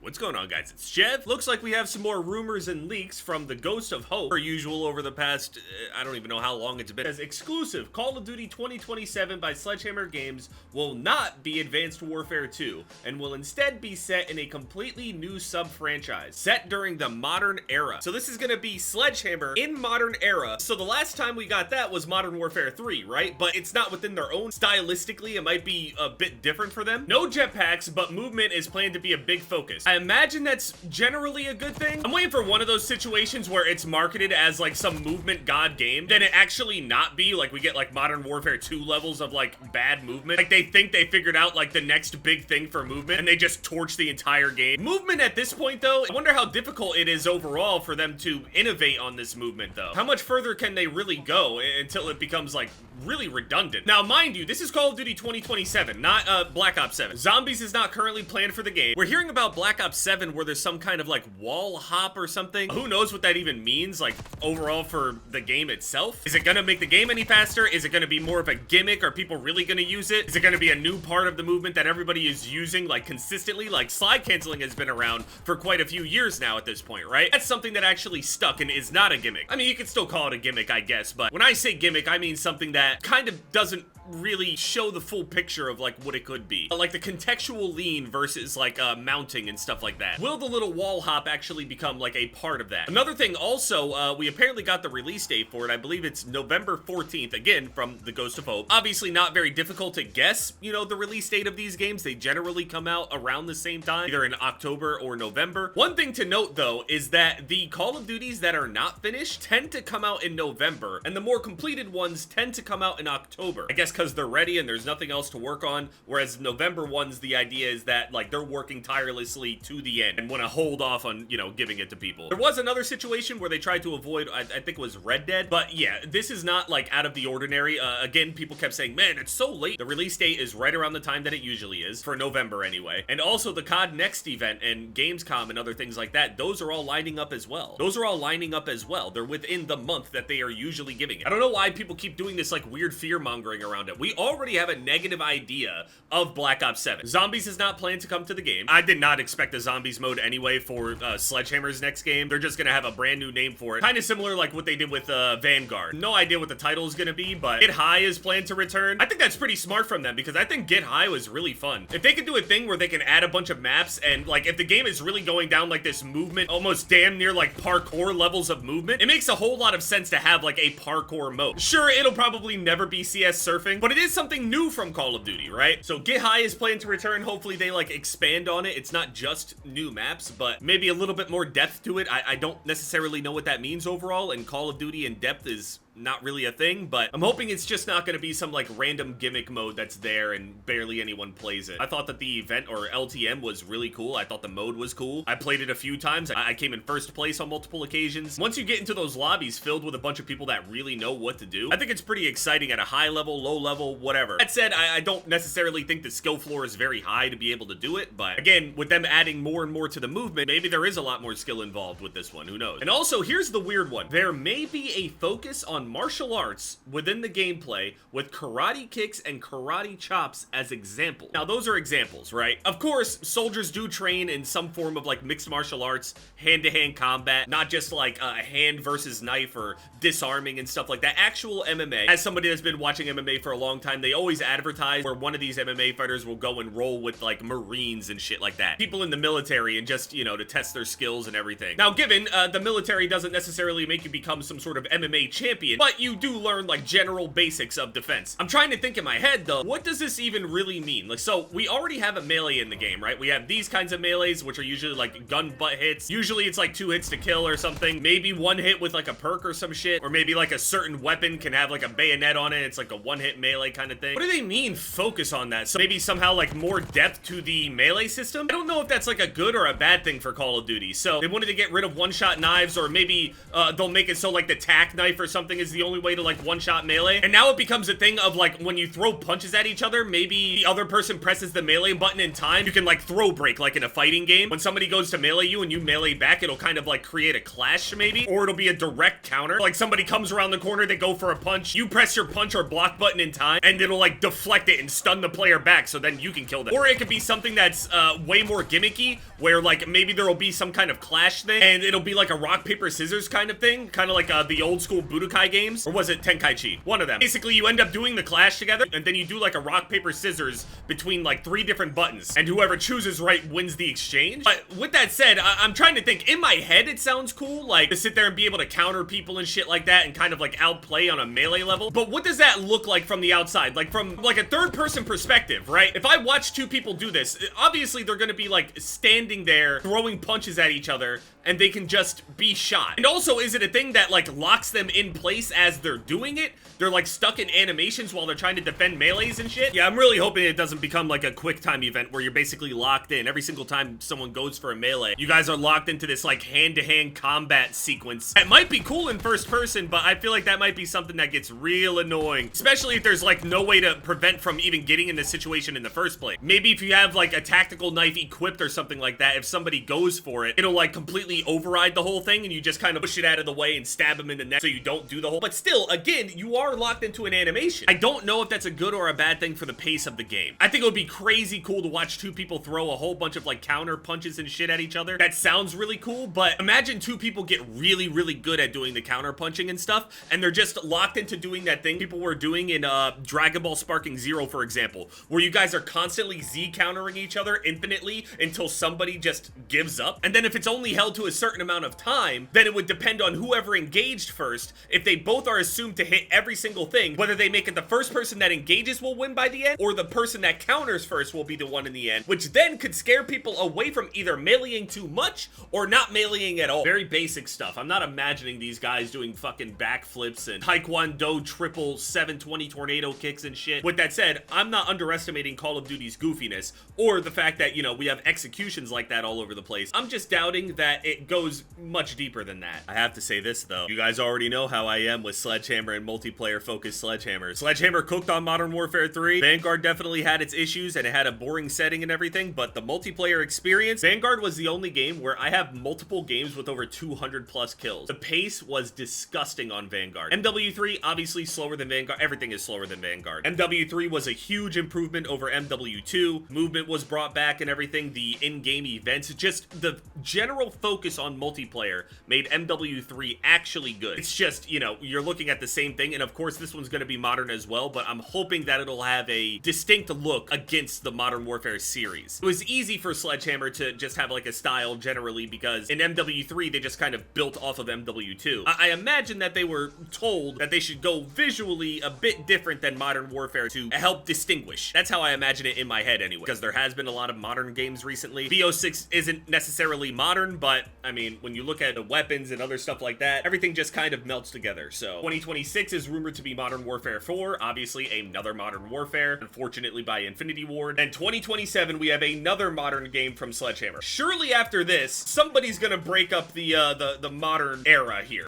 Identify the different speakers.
Speaker 1: What's going on, guys? It's Jeff. Looks like we have some more rumors and leaks from the Ghost of Hope, per usual, over the past, I don't even know how long it's been. As exclusive, Call of Duty 2027 by Sledgehammer Games will not be Advanced Warfare 2, and will instead be set in a completely new sub-franchise, set during the modern era. So this is gonna be Sledgehammer in modern era. So the last time we got that was Modern Warfare 3, right? But it's not within their own. Stylistically, it might be a bit different for them. No jetpacks, but movement is planned to be a big focus. I imagine that's generally a good thing. I'm waiting for one of those situations where it's marketed as like some movement god game, then it actually not be like we get like Modern Warfare 2 levels of like bad movement. Like they think they figured out like the next big thing for movement and they just torch the entire game. Movement at this point though, I wonder how difficult it is overall for them to innovate on this movement though. How much further can they really go until it becomes like really redundant? Now mind you, this is Call of Duty 2027, not Black Ops 7. Zombies is not currently planned for the game. We're hearing about Black Ops 7 where there's some kind of like wall hop or something. Who knows what that even means, like overall for the game itself? Is it gonna make the game any faster? Is it gonna be more of a gimmick? Are people really gonna use it? Is it gonna be a new part of the movement that everybody is using like consistently? Like slide canceling has been around for quite a few years now at this point, right? That's something that actually stuck and is not a gimmick. I mean, you could still call it a gimmick, I guess, but when I say gimmick, I mean something that kind of doesn't really show the full picture of like what it could be. Like the contextual lean versus like mounting and stuff like that. Will the little wall hop actually become like a part of that? Another thing also, we apparently got the release date for it. I believe it's November 14th, again, from the Ghost of Hope. Obviously not very difficult to guess, you know, the release date of these games. They generally come out around the same time, either in October or November. One thing to note though is that the Call of Duties that are not finished tend to come out in November, and the more completed ones tend to come out in October. I guess because they're ready and there's nothing else to work on, whereas November ones, the idea is that like they're working tirelessly to the end and want to hold off on, you know, giving it to people. There was another situation where they tried to avoid, I think it was Red Dead, but yeah, this is not like out of the ordinary. Again, people kept saying, man, it's so late. The release date is right around the time that it usually is, for November anyway. And also the COD Next event and Gamescom and other things like that, those are all lining up as well. They're within the month that they are usually giving it. I don't know why people keep doing this like weird fear mongering around it. We already have a negative idea of Black Ops 7. Zombies is not planned to come to the game. I did not expect a zombies mode anyway for Sledgehammer's next game. They're just gonna have a brand new name for it. Kind of similar like what they did with Vanguard. No idea what the title is gonna be, but Get High is planned to return. I think that's pretty smart from them because I think Get High was really fun. If they could do a thing where they can add a bunch of maps and like if the game is really going down like this movement, almost damn near like parkour levels of movement, it makes a whole lot of sense to have like a parkour mode. Sure, it'll probably never be CS surfing, but it is something new from Call of Duty, right? So Get High is planned to return. Hopefully they like expand on it. It's not just new maps, but maybe a little bit more depth to it. I don't necessarily know what that means overall, and Call of Duty in depth is not really a thing, but I'm hoping it's just not going to be some like random gimmick mode that's there and barely anyone plays it. I thought that the event or LTM was really cool. I thought the mode was cool. I played it a few times. I came in first place on multiple occasions. Once you get into those lobbies filled with a bunch of people that really know what to do, I think it's pretty exciting at a high level, low level, whatever. That said, I don't necessarily think the skill floor is very high to be able to do it, but again, with them adding more and more to the movement, maybe there is a lot more skill involved with this one. Who knows? And also, here's the weird one. There may be a focus on martial arts within the gameplay with karate kicks and karate chops as examples. Now, those are examples, right? Of course, soldiers do train in some form of like mixed martial arts, hand-to-hand combat, not just like hand versus knife or disarming and stuff like that. Actual MMA. As somebody that's been watching MMA for a long time, they always advertise where one of these MMA fighters will go and roll with like Marines and shit like that. People in the military and just, you know, to test their skills and everything. Now, given the military doesn't necessarily make you become some sort of MMA champion, but you do learn like general basics of defense. I'm trying to think in my head though, what does this even really mean? Like, so we already have a melee in the game, right? We have these kinds of melees, which are usually like gun butt hits. Usually it's like 2 hits to kill or something. Maybe 1 hit with like a perk or some shit, or maybe like a certain weapon can have like a bayonet on it. It's like a 1-hit melee kind of thing. What do they mean focus on that? So maybe somehow like more depth to the melee system? I don't know if that's like a good or a bad thing for Call of Duty. So they wanted to get rid of one-shot knives, or maybe they'll make it so like the tack knife or something is the only way to like one-shot melee. And now it becomes a thing of like when you throw punches at each other, maybe the other person presses the melee button in time. You can like throw break like in a fighting game. When somebody goes to melee you and you melee back, it'll kind of like create a clash maybe, or it'll be a direct counter. Like somebody comes around the corner, they go for a punch, you press your punch or block button in time, and it'll like deflect it and stun the player back, so then you can kill them. Or it could be something that's way more gimmicky, where like maybe there will be some kind of clash thing, and it'll be like a rock, paper, scissors kind of thing, kind of like the old school Budokai games, or was it Tenkaichi? One of them. Basically, you end up doing the clash together, and then you do like a rock, paper, scissors between like 3 different buttons, and whoever chooses right wins the exchange. But with that said, I'm trying to think. In my head, it sounds cool, like to sit there and be able to counter people and shit like that, and kind of like outplay on a melee level. But what does that look like from the outside? Like from like a third-person perspective, right? If I watch 2 people do this, obviously they're gonna be like standing there throwing punches at each other, and they can just be shot. And also, is it a thing that like locks them in place as they're doing it? They're like stuck in animations while they're trying to defend melees and shit? Yeah, I'm really hoping it doesn't become like a quick time event where you're basically locked in. Every single time someone goes for a melee, you guys are locked into this like hand-to-hand combat sequence. It might be cool in first person, but I feel like that might be something that gets real annoying, especially if there's like no way to prevent from even getting in this situation in the first place. Maybe if you have like a tactical knife equipped or something like that, if somebody goes for it, it'll like completely override the whole thing, and you just kind of push it out of the way and stab him in the neck so you don't do the whole. But still, again, you are locked into an animation. I don't know if that's a good or a bad thing for the pace of the game. I think it would be crazy cool to watch 2 people throw a whole bunch of like counter punches and shit at each other. That sounds really cool, but imagine 2 people get really, really good at doing the counter punching and stuff, and they're just locked into doing that thing people were doing in Dragon Ball Sparking Zero, for example, where you guys are constantly Z countering each other infinitely until somebody just gives up. And then if it's only held to a certain amount of time, then it would depend on whoever engaged first. If they both are assumed to hit every single thing, whether they make it the first person that engages will win by the end, or the person that counters first will be the one in the end, which then could scare people away from either meleeing too much or not meleeing at all. Very basic stuff. I'm not imagining these guys doing fucking backflips and Taekwondo triple 720 tornado kicks and shit. With that said, I'm not underestimating Call of Duty's goofiness or the fact that, you know, we have executions like that all over the place. I'm just doubting that it goes much deeper than that. I have to say this though. You guys already know how I am with Sledgehammer and multiplayer focused Sledgehammer. Sledgehammer cooked on Modern Warfare 3. Vanguard definitely had its issues and it had a boring setting and everything, but the multiplayer experience, Vanguard was the only game where I have multiple games with over 200 plus kills. The pace was disgusting on Vanguard. MW3 obviously slower than Vanguard. Everything is slower than Vanguard. MW3 was a huge improvement over MW2. Movement was brought back and everything. The in-game events, just the general focus on multiplayer made MW3 actually good. It's just, you know, you're looking at the same thing, and of course this one's going to be modern as well, but I'm hoping that it'll have a distinct look against the Modern Warfare series. It was easy for Sledgehammer to just have like a style generally because in MW3 they just kind of built off of MW2. I imagine that they were told that they should go visually a bit different than Modern Warfare to help distinguish. That's how I imagine it in my head anyway, because there has been a lot of modern games recently. BO6 isn't necessarily modern, but I mean, when you look at the weapons and other stuff like that, everything just kind of melts together. So 2026 is rumored to be Modern Warfare 4, obviously another Modern Warfare, unfortunately by Infinity Ward. And 2027 we have another modern game from Sledgehammer. Surely after this, somebody's gonna break up the modern era here.